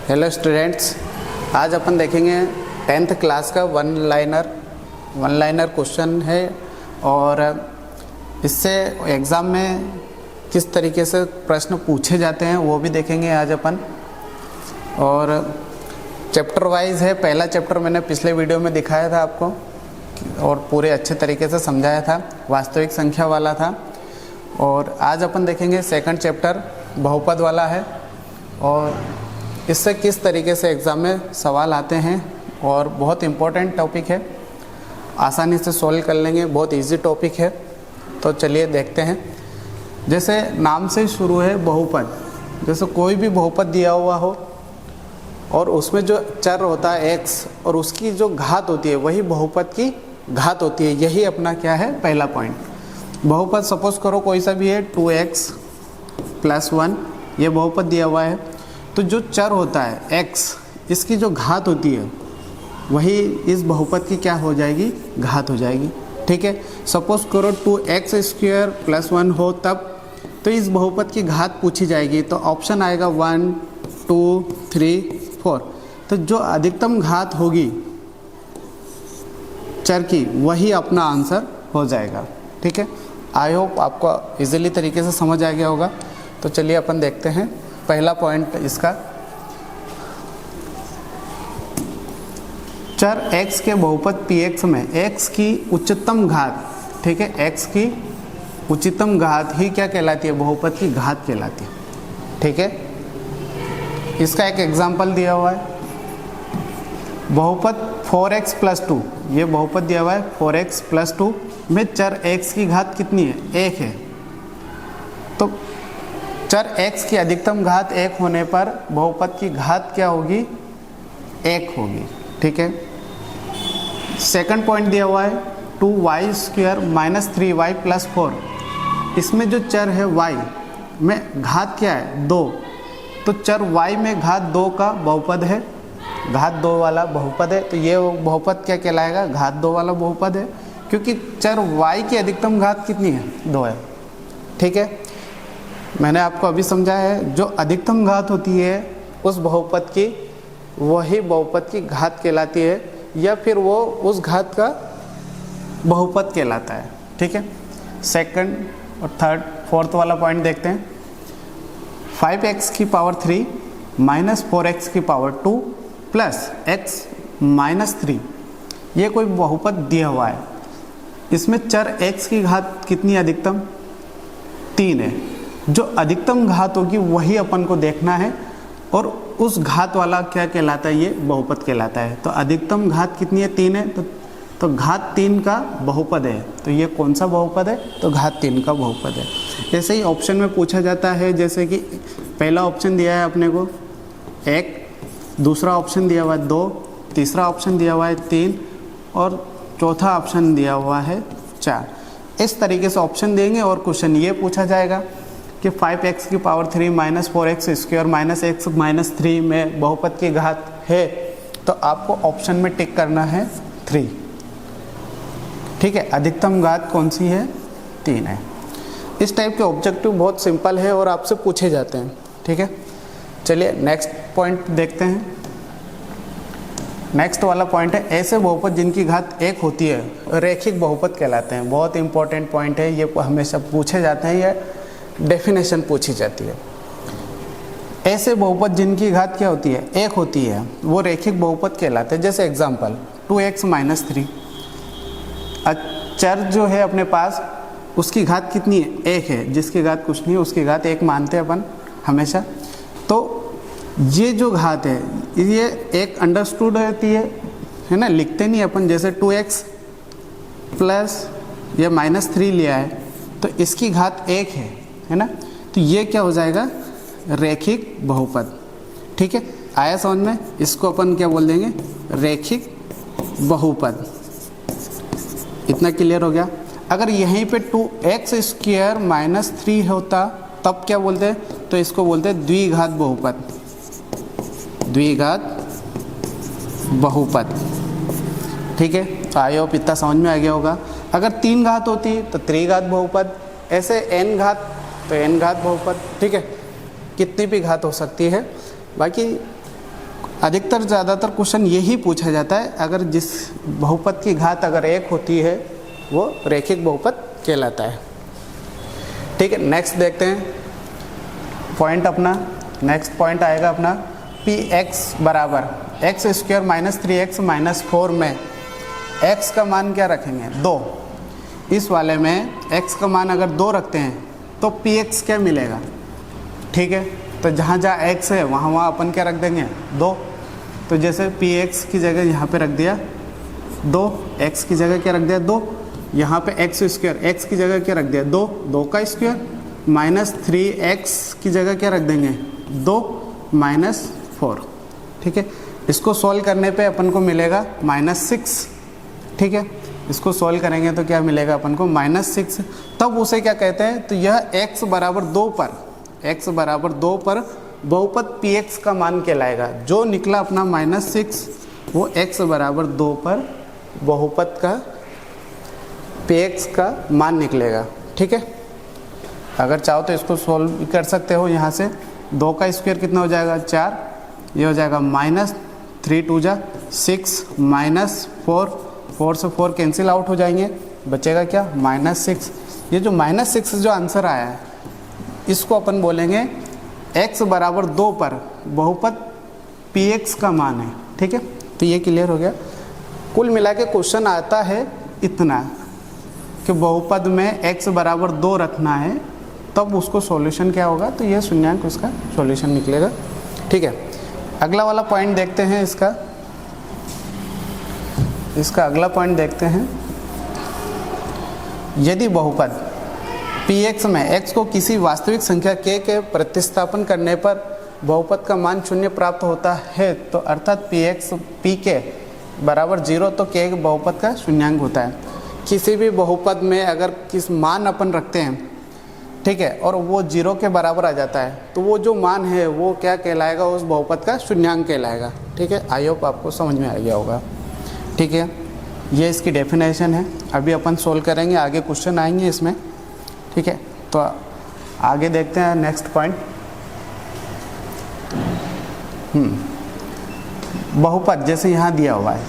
Hello students, आज अपन देखेंगे 10th class का वन लाइनर क्वेश्चन है और इससे एग्ज़ाम में किस तरीके से प्रश्न पूछे जाते हैं वो भी देखेंगे आज अपन। और चैप्टर वाइज है। पहला चैप्टर मैंने पिछले वीडियो में दिखाया था आपको और पूरे अच्छे तरीके से समझाया था, वास्तविक संख्या वाला था। और आज अपन देखेंगे सेकंड चैप्टर बहुपद वाला है और इससे किस तरीके से एग्ज़ाम में सवाल आते हैं और बहुत इम्पोर्टेंट टॉपिक है, आसानी से सॉल्व कर लेंगे, बहुत इजी टॉपिक है। तो चलिए देखते हैं। जैसे नाम से शुरू है बहुपद, जैसे कोई भी बहुपद दिया हुआ हो और उसमें जो चर होता है x और उसकी जो घात होती है वही बहुपद की घात होती है। यही अपना क्या है, पहला पॉइंट। बहुपद सपोज करो कोई सा भी है 2x + 1, ये बहुपद दिया हुआ है। तो जो चर होता है x, इसकी जो घात होती है वही इस बहुपद की क्या हो जाएगी, घात हो जाएगी। ठीक है, सपोज करो 2x² + 1 हो तब तो इस बहुपद की घात पूछी जाएगी। तो ऑप्शन आएगा 1 2 3 4। तो जो अधिकतम घात होगी चर की वही अपना आंसर हो जाएगा। ठीक है, आई होप आपको इजीली तरीके से समझ आ गया होगा। तो चलिए अपन देखते हैं पहला पॉइंट इसका। चर x के बहुपद px में x की उच्चतम घात, ठीक है, x की उच्चतम घात ही क्या कहलाती है, बहुपद की घात कहलाती है। ठीक है, इसका एक एग्जांपल दिया हुआ है, बहुपद 4x + 2। ये बहुपद दिया हुआ है 4x + 2 में चर x की घात कितनी है, 1 है। तो चर x की अधिकतम घात 1 होने पर बहुपद की घात क्या होगी, 1 होगी। ठीक है, सेकंड पॉइंट दिया हुआ है 2y² - 3y + 4। इसमें जो चर है y में घात क्या है, 2। तो चर y में घात 2 का बहुपद है, घात 2 वाला बहुपद है। तो ये बहुपद क्या कहलाएगा, घात 2 वाला बहुपद है, क्योंकि चर y की अधिकतम घात कितनी है, 2 है। ठीक है, मैंने आपको अभी समझाया है, जो अधिकतम घात होती है उस बहुपद की वही बहुपद की घात कहलाती है, या फिर वो उस घात का बहुपद कहलाता है। ठीक है, सेकंड और थर्ड फोर्थ वाला पॉइंट देखते हैं। 5x की पावर 3 - 4x की पावर 2 + x - 3, ये कोई बहुपद दिया हुआ है। इसमें चर x की घात कितनी अधिकतम, 3 है। जो अधिकतम घात होगी वही अपन को देखना है और उस घात वाला क्या कहलाता है, ये बहुपद कहलाता है। तो अधिकतम घात कितनी है, 3 है। तो घात 3 का बहुपद है। तो ये कौन सा बहुपद है, तो घात 3 का बहुपद है। जैसे ही ऑप्शन में पूछा जाता है, जैसे कि पहला ऑप्शन दिया है अपने को 1, दूसरा ऑप्शन दिया हुआ है 2, तीसरा ऑप्शन दिया हुआ है 3 और चौथा ऑप्शन दिया हुआ है 4। इस तरीके से ऑप्शन देंगे और क्वेश्चन ये पूछा जाएगा कि 5x की पावर 3 - 4x² - x - 3 में बहुपद की घात है। तो आपको ऑप्शन में टिक करना है 3। ठीक है, अधिकतम घात कौन सी है, 3 है। इस टाइप के ऑब्जेक्टिव बहुत सिंपल है और आपसे पूछे जाते हैं। ठीक है, चलिए नेक्स्ट पॉइंट देखते हैं। नेक्स्ट वाला पॉइंट है, ऐसे बहुपद जिनकी घात 1 होती है रैखिक बहुपद कहलाते हैं। बहुत इंपॉर्टेंट पॉइंट है, ये हमेशा पूछे जाते हैं, ये डेफिनेशन पूछी जाती है। ऐसे बहुपद जिनकी घात क्या होती है, 1 होती है, वो रैखिक बहुपद कहलाते हैं। जैसे एग्जांपल 2x - 3, चर जो है अपने पास उसकी घात कितनी है, 1 है। जिसकी घात कुछ नहीं है उसकी घात 1 मानते हैं अपन हमेशा। तो ये जो घात है ये एक अंडरस्टूड रहती है ना, लिखते नहीं अपन। जैसे 2x प्लस या -3 लिया है तो इसकी घात 1 है ना। तो ये क्या हो जाएगा, रैखिक बहुपद। ठीक है, आया समझ में। इसको अपन क्या बोल देंगे, रैखिक बहुपद। इतना क्लियर हो गया। अगर यहीं पे 2x² - 3 होता तब क्या बोलते हैं, तो इसको बोलते हैं द्विघात बहुपद, द्विघात बहुपद। ठीक है, आई होप इतना समझ में आ गया होगा। अगर 3 घात होती तो त्रिघात बहुपद, ऐसे n घात तो n घात बहुपद। ठीक है, कितनी भी घात हो सकती है। बाकी अधिकतर ज़्यादातर क्वेश्चन यही पूछा जाता है, अगर जिस बहुपद की घात अगर 1 होती है वो रैखिक बहुपद कहलाता है। ठीक है, नेक्स्ट देखते हैं पॉइंट अपना। नेक्स्ट पॉइंट आएगा अपना पी एक्स बराबर x square minus 3x minus 4 में x का मान क्या रखेंगे 2। इस वाले में x का मान अगर 2 रखते हैं तो पी एक्स क्या मिलेगा। ठीक है, तो जहाँ जहाँ x है वहाँ अपन क्या रख देंगे 2। तो जैसे पी एक्स की जगह यहाँ पे रख दिया 2, x की जगह क्या रख दिया 2, यहाँ पे एक्स स्क्वायर x की जगह क्या रख दिया 2, 2 का स्क्वायर माइनस 3x की जगह क्या रख देंगे 2 माइनस 4। ठीक है, इसको सॉल्व करने पे अपन को मिलेगा -6। ठीक है, इसको सॉल्व करेंगे तो क्या मिलेगा अपन को -6। तब उसे क्या कहते हैं, तो यह x बराबर 2 पर बहुपद px का मान कहलाएगा। जो निकला अपना -6 वो x बराबर 2 पर बहुपद का px का मान निकलेगा। ठीक है, अगर चाहो तो इसको सॉल्व कर सकते हो। यहाँ से 2 का स्क्वायर कितना हो जाएगा 4, ये हो जाएगा -3 2 जा 6 माइनस 4, 4 से 4 कैंसिल आउट हो जाएंगे, बचेगा क्या -6। ये जो -6 जो आंसर आया है इसको अपन बोलेंगे x बराबर 2 पर बहुपद px का मान है। ठीक है, तो ये क्लियर हो गया। कुल मिला के क्वेश्चन आता है इतना कि बहुपद में x बराबर 2 रखना है, तब उसको सॉल्यूशन क्या होगा, तो ये शून्यांक उसका सॉल्यूशन निकलेगा। ठीक है, अगला वाला पॉइंट देखते हैं। इसका अगला पॉइंट देखते हैं। यदि बहुपद px में x को किसी वास्तविक संख्या k के प्रतिस्थापन करने पर बहुपद का मान 0 प्राप्त होता है, तो अर्थात pk बराबर 0, तो k बहुपद का शून्यांक होता है। किसी भी बहुपद में अगर किस मान अपन रखते हैं, ठीक है, और वो 0 के बराबर आ जाता है, तो वो जो मान है वो क्या कहलाएगा, उस बहुपद का शून्यांक कहलाएगा। ठीक है, आई होप आपको समझ में आ गया होगा। ठीक है, ये इसकी डेफिनेशन है। अभी अपन सोल्व करेंगे, आगे क्वेश्चन आएंगे इसमें। ठीक है, तो आगे देखते हैं नेक्स्ट पॉइंट। बहुपद जैसे यहाँ दिया हुआ है,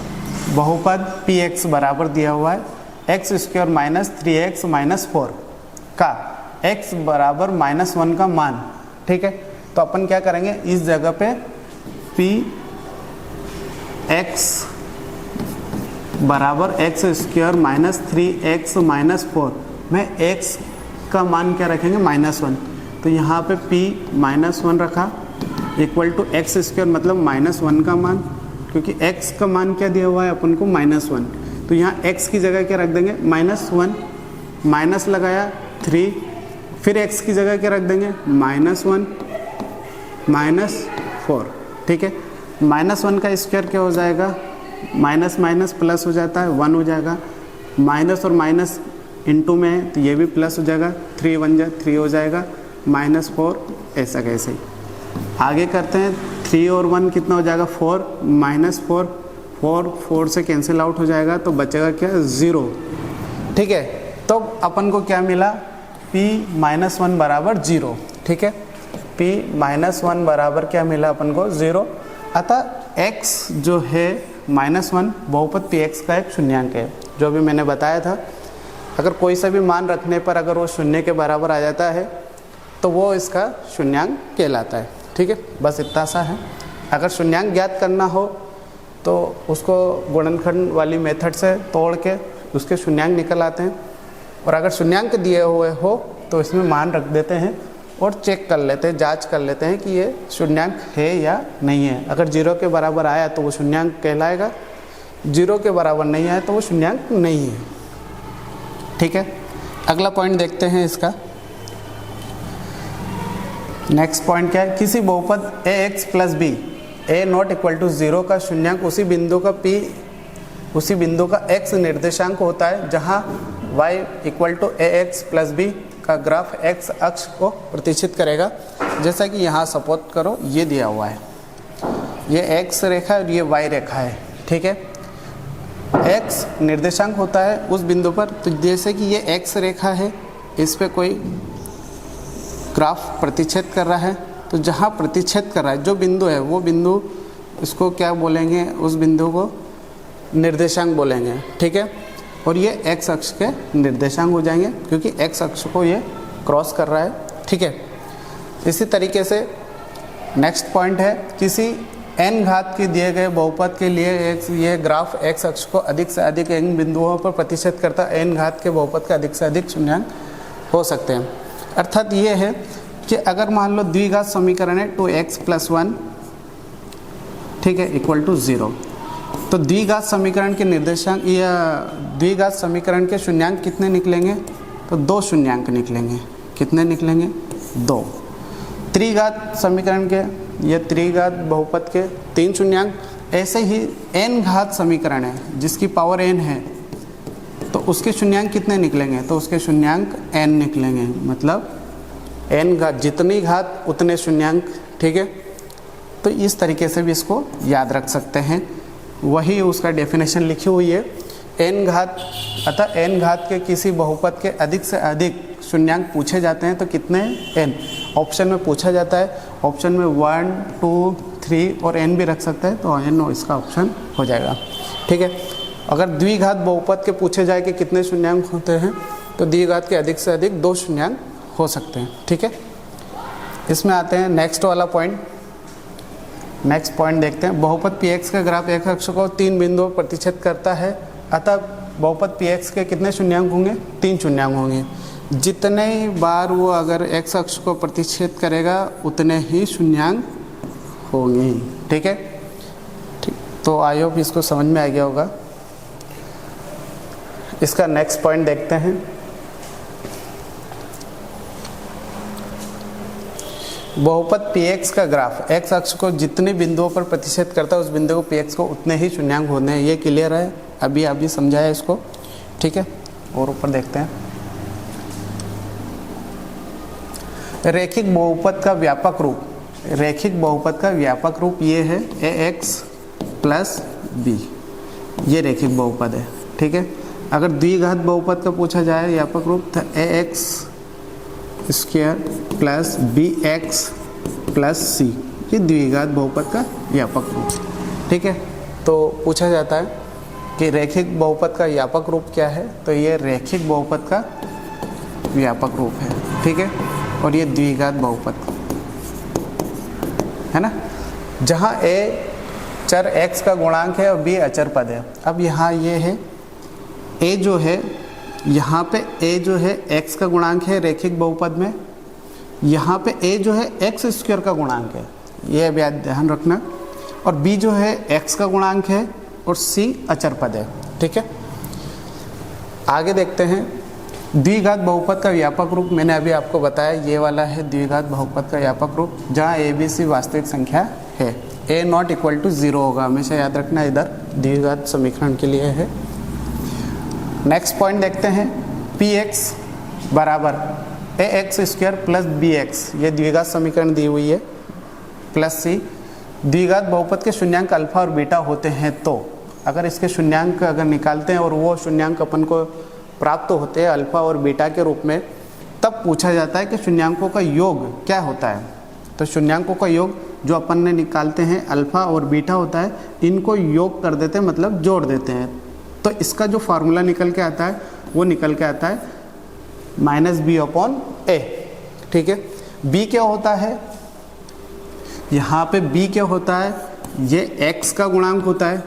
बहुपद px बराबर दिया हुआ है x square minus 3x minus 4 का x बराबर -1 का मान। ठीक है, तो अपन क्या करेंगे, इस जगह पे px बराबर x square minus 3x minus 4 में x का मान क्या रखेंगे -1। तो यहाँ पे p -1 रखा इक्वल टू एक्स स्क्वायर मतलब -1 का मान, क्योंकि x का मान क्या दिया हुआ है अपन को -1। तो यहाँ x की जगह क्या रख देंगे -1, माइनस लगाया 3, फिर x की जगह क्या रख देंगे -1 -4। ठीक है, -1 का स्क्वायर क्या हो जाएगा, माइनस माइनस प्लस हो जाता है 1 हो जाएगा, माइनस और माइनस इनटू में है तो ये भी प्लस हो जाएगा, 3 1 जा 3 हो जाएगा, -4 ऐसा कैसे। आगे करते हैं, 3 और 1 कितना हो जाएगा 4, -4 4 से कैंसिल आउट हो जाएगा, तो बचेगा क्या 0। ठीक है, तो अपन को क्या मिला, p -1 बराबर 0। ठीक है, p -1 बराबर क्या मिला अपन को 0। अतः x जो है -1 बहुपद px का एक शून्यांक है। जो अभी मैंने बताया था, अगर कोई सा भी मान रखने पर अगर वो 0 के बराबर आ जाता है तो वो इसका शून्यांक कहलाता है। ठीक है, बस इतना सा है। अगर शून्यांक ज्ञात करना हो तो उसको गुणनखंड वाली मेथड से तोड़ के उसके शून्यांक निकल आते हैं, और अगर शून्यांक दिए हुए हो तो इसमें मान रख देते हैं और चेक कर लेते हैं, जांच कर लेते हैं कि ये शून्यांक है या नहीं है। अगर 0 के बराबर आया तो वो शून्यांक कहलाएगा, 0 के बराबर नहीं आया तो वो शून्यांक नहीं है। ठीक है, अगला पॉइंट देखते हैं इसका। नेक्स्ट पॉइंट क्या है, किसी बहुपद ax plus b a not equal to 0 का शून्यांक उसी बिंदु का x निर्देशांक होता है जहां y equal to ax plus b का ग्राफ x अक्ष को प्रतिच्छेद करेगा। जैसा कि यहाँ सपोज करो ये दिया हुआ है, ये x रेखा है और ये y रेखा है। ठीक है, x निर्देशांक होता है उस बिंदु पर, तो जैसे कि ये x रेखा है, इस पे कोई ग्राफ प्रतिच्छेद कर रहा है, तो जहाँ प्रतिच्छेद कर रहा है जो बिंदु है वो बिंदु इसको क्या बोलेंगे, उस बिंदु को निर्देशांक बोलेंगे, ठीक है। और ये एक्स अक्ष के निर्देशांक हो जाएंगे क्योंकि एक्स अक्ष को ये क्रॉस कर रहा है, ठीक है। इसी तरीके से नेक्स्ट पॉइंट है, किसी n घात के दिए गए बहुपद के लिए ये ग्राफ x अक्ष को अधिक से अधिक n बिंदुओं पर प्रतिशत करता n घात के बहुपद का अधिक से अधिक शून्यांक हो सकते हैं। अर्थात ये है कि अगर मान लो द्विघात समीकरण है 2x + 1, ठीक है, इक्वल टू 0, तो द्विघात समीकरण के निर्देशांक या द्विघात समीकरण के शून्यांक कितने निकलेंगे, तो 2 शून्याङ्क निकलेंगे। कितने निकलेंगे, 2। त्रिघात समीकरण के या त्रिघात बहुपद के 3 शून्याङ्क। ऐसे ही n घात समीकरण है जिसकी पावर n है, तो उसके शून्याङ्क कितने निकलेंगे, तो उसके शून्याङ्क n निकलेंगे। मतलब n घात, जितनी घात उतने शून्याङ्क, ठीक है। तो इस तरीके से भी इसको याद रख सकते हैं, वही उसका डेफिनेशन लिखी हुई है। n घात, अतः n घात के किसी बहुपद के अधिक से अधिक शून्याङ्क पूछे जाते हैं तो कितने, n ऑप्शन में पूछा जाता है। ऑप्शन में 1, 2, 3 और n भी रख सकते हैं, तो n इसका ऑप्शन हो जाएगा, ठीक है। अगर द्विघात बहुपद के पूछे जाए कि कितने शून्याङ्क होते हैं, तो द्विघात के अधिक से अधिक 2 शून्याङ्क हो सकते हैं, ठीक है। इसमें आते हैं नेक्स्ट वाला पॉइंट। नेक्स्ट पॉइंट देखते हैं, बहुपद px का ग्राफ x अक्ष को 3 बिंदुओं पर प्रतिच्छेद करता है, अतः बहुपद px के कितने शून्याङ्क होंगे, 3 शून्याङ्क होंगे। जितने बार वो अगर x अक्ष को प्रतिच्छेद करेगा उतने ही शून्याङ्क होंगे, ठीक है। ठीक, तो आई होप इसको समझ में आ गया होगा। इसका नेक्स्ट पॉइंट देखते हैं। बहुपद px का ग्राफ x अक्ष को जितने बिंदुओं पर प्रतिच्छेद करता है उस बिंदु को px को उतने ही शून्याङ्क होने हैं। ये क्लियर है, अभी समझाया इसको, ठीक है। और ऊपर देखते हैं, रैखिक बहुपद का व्यापक रूप, रैखिक बहुपद का व्यापक रूप ये है ax + b, ये रैखिक बहुपद है, ठीक है। अगर द्विघात बहुपद का पूछा जाए व्यापक रूप, तो ax² + bx + c, ये द्विघात बहुपद का व्यापक रूप, ठीक है। तो पूछा जाता है कि रैखिक बहुपद का व्यापक रूप क्या है, तो ये रैखिक बहुपद का व्यापक रूप है, ठीक है। और ये द्विघात बहुपद है ना, जहाँ a चर x का गुणांक है और b अचर पद है। अब यहाँ ये है a जो है, यहाँ पे a जो है x का गुणांक है रैखिक बहुपद में, यहाँ पे a जो है x² का गुणांक है, ये अभी ध्यान रखना। और b जो है x का गुणांक है और c अचर पद है, ठीक है। आगे देखते हैं द्विघात बहुपद का व्यापक रूप। मैंने अभी आपको बताया ये वाला है द्विघात बहुपद का व्यापक रूप, जहाँ a b c वास्तविक संख्या है। a ≠ 0 होगा, हमेशा याद रखना, इधर द्विघात समीकरण के लिए है। नेक्स्ट पॉइंट देखते हैं, px बराबर ax² + bx, ये द्विघात समीकरण दी हुई है, + c। द्विघात बहुपद के शून्याङ्क अल्फा और बीटा होते हैं, तो अगर इसके शून्याङ्क अगर निकालते हैं और वो शून्याङ्क अपन को प्राप्त होते हैं अल्फा और बीटा के रूप में, तब पूछा जाता है कि शून्याङ्कों का योग क्या होता है। तो शून्याङ्कों का योग जो अपन ने निकालते हैं अल्फा और बीटा होता है, इनको योग कर देते हैं, मतलब जोड़ देते हैं। तो इसका जो फार्मूला निकल के आता है वो निकल के आता है -b/a, ठीक है। b क्या होता है, यहाँ पे b क्या होता है, ये x का गुणांक होता है,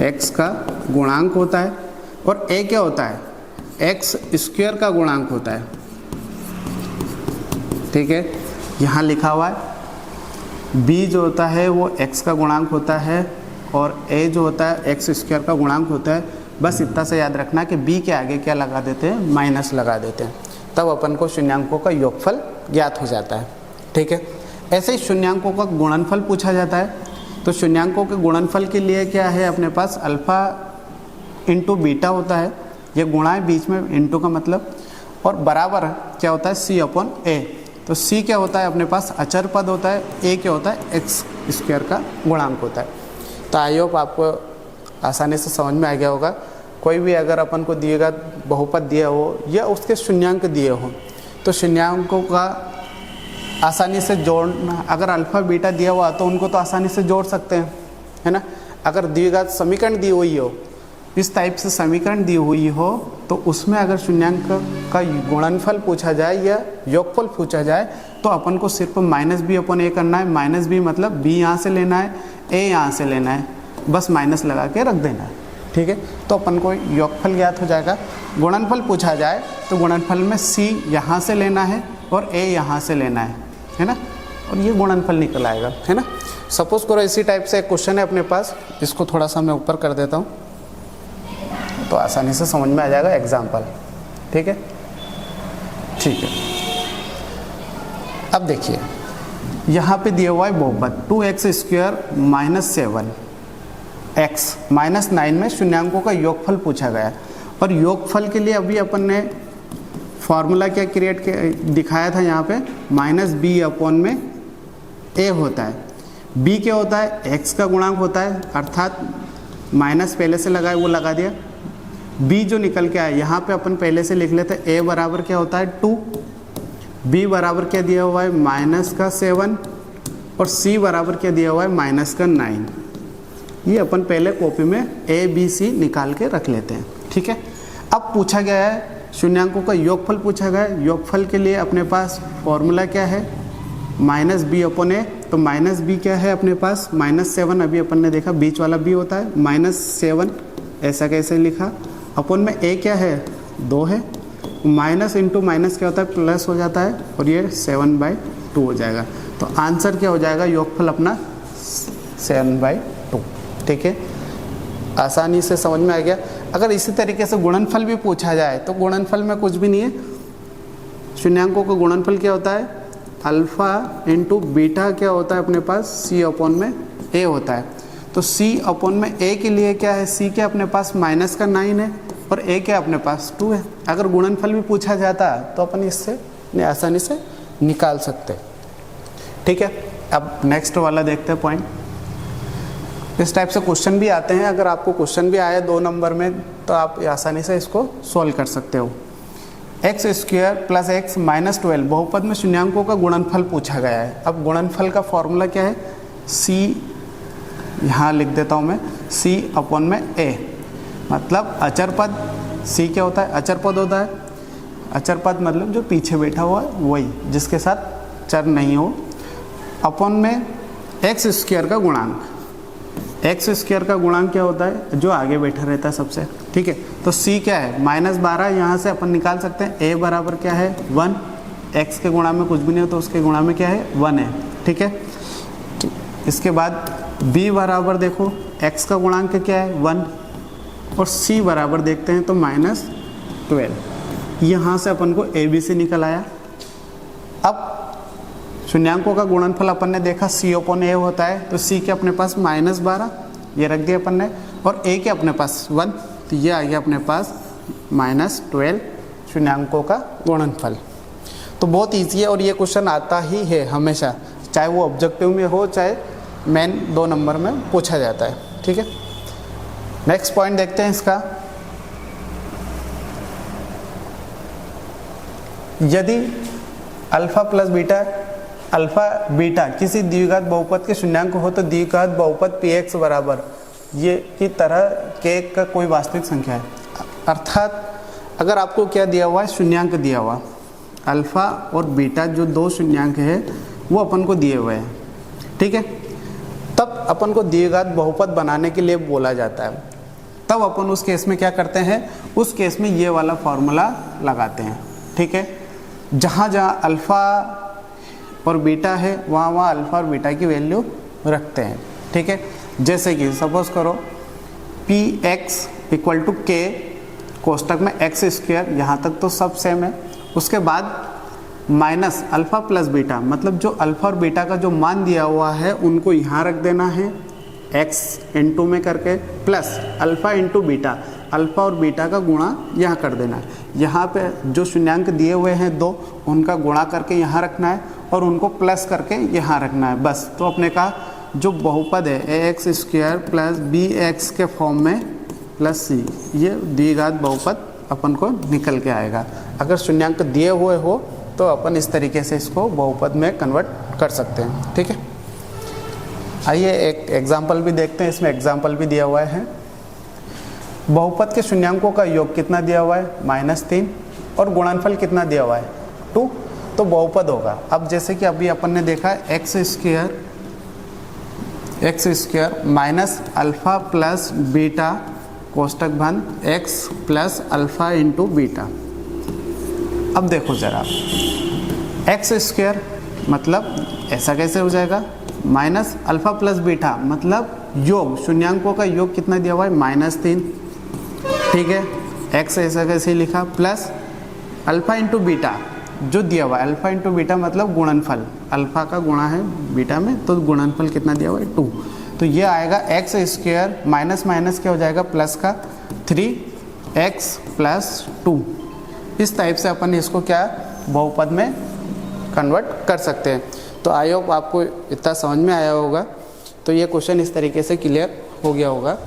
x का गुणांक होता है। और a क्या होता है, x² का गुणांक होता है, ठीक है। यहाँ लिखा हुआ है b जो होता है वो x का गुणांक होता है और a जो होता है x² का गुणांक होता है। बस इतना से याद रखना कि b के आगे क्या लगा देते हैं, माइनस लगा देते हैं, तब अपन को शून्याङ्कों का योगफल ज्ञात हो जाता है, ठीक है। ऐसे ही शून्याङ्कों का गुणनफल पूछा जाता है। तो शून्याङ्कों के गुणनफल के लिए क्या है अपने पास, अल्फ़ा × बीटा होता है, ये गुणा है बीच में, इंटू का मतलब, और बराबर क्या होता है c/a। तो c क्या होता है अपने पास, अचर पद होता है, a क्या होता है x² का गुणांक होता है। तो आई होप आपको आसानी से समझ में आ गया होगा। कोई भी अगर अपन को दिएगा बहुपद दिया हो या उसके शून्याङ्क दिए हो, तो शून्याङ्कों का आसानी से जोड़ना, अगर अल्फ़ा बीटा दिया हुआ तो उनको तो आसानी से जोड़ सकते हैं, है ना। अगर द्विघात समीकरण दी हुई हो, इस टाइप से समीकरण दी हुई हो, तो उसमें अगर शून्यांक का गुणनफल पूछा जाए या योगफल पूछा जाए तो अपन को सिर्फ -b/a करना है। -b मतलब b यहाँ से लेना है, a यहाँ से लेना है, बस माइनस लगा के रख देना है, ठीक है। तो अपन को योगफल ज्ञात हो जाएगा। गुणनफल पूछा जाए तो गुणनफल में c यहाँ से लेना है और a यहाँ से लेना है ना, और ये गुणनफल निकल आएगा, है ना। सपोज करो इसी टाइप से एक क्वेश्चन है अपने पास, इसको थोड़ा सा मैं ऊपर कर देता हूँ तो आसानी से समझ में आ जाएगा एग्जाम्पल, ठीक है। ठीक है, अब देखिए यहाँ पे दिया हुआ है बहुपद 2x² - 7x -9 में शून्यांकों का योगफल पूछा गया। और योगफल के लिए अभी अपन ने फॉर्मूला क्या क्रिएट दिखाया था, यहाँ पे -b/a होता है। b क्या होता है, x का गुणांक होता है, अर्थात माइनस पहले से लगाए वो लगा दिया। b जो निकल के आया यहाँ पे अपन पहले से लिख लेते हैं, a बराबर क्या होता है 2, b बराबर क्या दिया हुआ है -7 और c बराबर क्या दिया हुआ है -9। ये अपन पहले कॉपी में a b c निकाल के रख लेते हैं, ठीक है। अब पूछा गया है शून्यांकों का योगफल पूछा गया है। योगफल के लिए अपने पास फॉर्मूला क्या है, -b/a। तो -b क्या है अपने पास -7, अभी अपन ने देखा बीच वाला b होता है, -7 ऐसा कैसे लिखा। अपन में a क्या है 2 है, माइनस इंटू माइनस क्या होता है प्लस हो जाता है, और ये 7/2 हो जाएगा। तो आंसर क्या हो जाएगा योगफल अपना 7/2, ठीक है। आसानी से समझ में आ गया। अगर इसी तरीके से गुणनफल भी पूछा जाए तो गुणनफल में कुछ भी नहीं है, शून्यांकों का गुणनफल क्या होता है अल्फ़ा इंटू बीटा क्या होता है अपने पास c/a होता है। तो c/a के लिए क्या है, c के अपने पास -9 है और a के अपने पास 2 है। अगर गुणनफल भी पूछा जाता तो अपन इससे आसानी से निकाल सकते, ठीक है। अब नेक्स्ट वाला देखते हैं पॉइंट। इस टाइप से क्वेश्चन भी आते हैं, अगर आपको क्वेश्चन भी आया 2 नंबर में तो आप आसानी से इसको सॉल्व कर सकते हो। x² + x - 12 बहुपद में शून्यांकों का गुणनफल पूछा गया है। अब गुणनफल का फॉर्मूला क्या है, c यहाँ लिख देता हूँ मैं c/a, मतलब अचर पद। c क्या होता है, अचर पद होता है। अचर पद मतलब जो पीछे बैठा हुआ है वही, जिसके साथ चर नहीं हो। अपन में x² का गुणांक, x² का गुणांक क्या होता है, जो आगे बैठा रहता है सबसे, ठीक है। तो c क्या है -12, यहाँ से अपन निकाल सकते हैं। a बराबर क्या है 1, x के गुणा में कुछ भी नहीं हो तो उसके गुणा में क्या है 1 है, ठीक है। इसके बाद b बराबर देखो x का गुणांक क्या है 1 और c बराबर देखते हैं तो -12। यहाँ से अपन को a b से निकल आया। अब शून्यांकों का गुणनफल अपन ने देखा c/a होता है, तो c के अपने पास -12 ये रख दिया अपन ने, और a के अपने पास 1, तो ये आ गया अपने पास -12 शून्यांकों का गुणनफल। तो बहुत ईजी है और ये क्वेश्चन आता ही है हमेशा, चाहे वो ऑब्जेक्टिव में हो चाहे मेन 2 नंबर में पूछा जाता है, ठीक है। नेक्स्ट पॉइंट देखते हैं इसका। यदि अल्फा प्लस बीटा किसी द्विघात बहुपद के शून्यांक हो तो द्विघात बहुपद px बराबर ये की तरह k का कोई वास्तविक संख्या है। अर्थात अगर आपको क्या दिया हुआ है, शून्यांक दिया हुआ, अल्फा और बीटा जो 2 शून्यांक है वो अपन को दिए हुए हैं, ठीक है। तब अपन को द्विघात बहुपद बनाने के लिए बोला जाता है। तब अपन उस केस में क्या करते हैं, उस केस में ये वाला फॉर्मूला लगाते हैं, ठीक है। जहाँ जहाँ अल्फ़ा और बीटा है वहाँ अल्फ़ा और बीटा की वैल्यू रखते हैं, ठीक है। जैसे कि सपोज करो px = k कोष्टक में x², यहाँ तक तो सब सेम है। उसके बाद माइनस अल्फ़ा प्लस बीटा, मतलब जो अल्फ़ा और बीटा का जो मान दिया हुआ है उनको यहाँ रख देना है x × में करके, प्लस अल्फ़ा × बीटा, अल्फ़ा और बीटा का गुणा यहाँ कर देना है। यहाँ पे जो शून्यांक दिए हुए हैं 2 उनका गुणा करके यहाँ रखना है और उनको प्लस करके यहाँ रखना है, बस। तो अपने का जो बहुपद है ax² + bx के फॉर्म में प्लस c, ये द्विघात बहुपद अपन को निकल के आएगा। अगर शून्यांक दिए हुए हो तो तो अपन इस तरीके से इसको बहुपद में कन्वर्ट कर सकते हैं। ठीक है, आइए एक एग्जाम्पल भी देखते हैं। इसमें एग्जाम्पल भी दिया हुआ है। बहुपद के शून्यांकों का योग कितना दिया हुआ है, -3, और गुणनफल कितना दिया हुआ है, 2, तो बहुपद होगा। अब जैसे कि अभी अपन ने देखा X square minus alpha plus beta कोष्टक बंद X plus alpha into beta. अब देखो जरा, एक्स स्क्वायर मतलब ऐसा कैसे हो जाएगा, माइनस अल्फ़ा प्लस बीटा मतलब योग, शून्यांकों का योग कितना दिया हुआ है, -3। ठीक है, एक्स ऐसा कैसे लिखा, प्लस अल्फ़ा इंटू बीटा जो दिया हुआ है, अल्फ़ा इंटू बीटा मतलब गुणनफल, अल्फ़ा का गुणा है बीटा में, तो गुणनफल कितना दिया हुआ है, 2। तो ये आएगा एक्स स्क्वायर माइनस माइनस क्या हो जाएगा, प्लस का 3x प्लस 2। इस टाइप से अपन इसको क्या बहुपद में कन्वर्ट कर सकते हैं। तो आई होप आपको इतना समझ में आया होगा। तो ये क्वेश्चन इस तरीके से क्लियर हो गया होगा।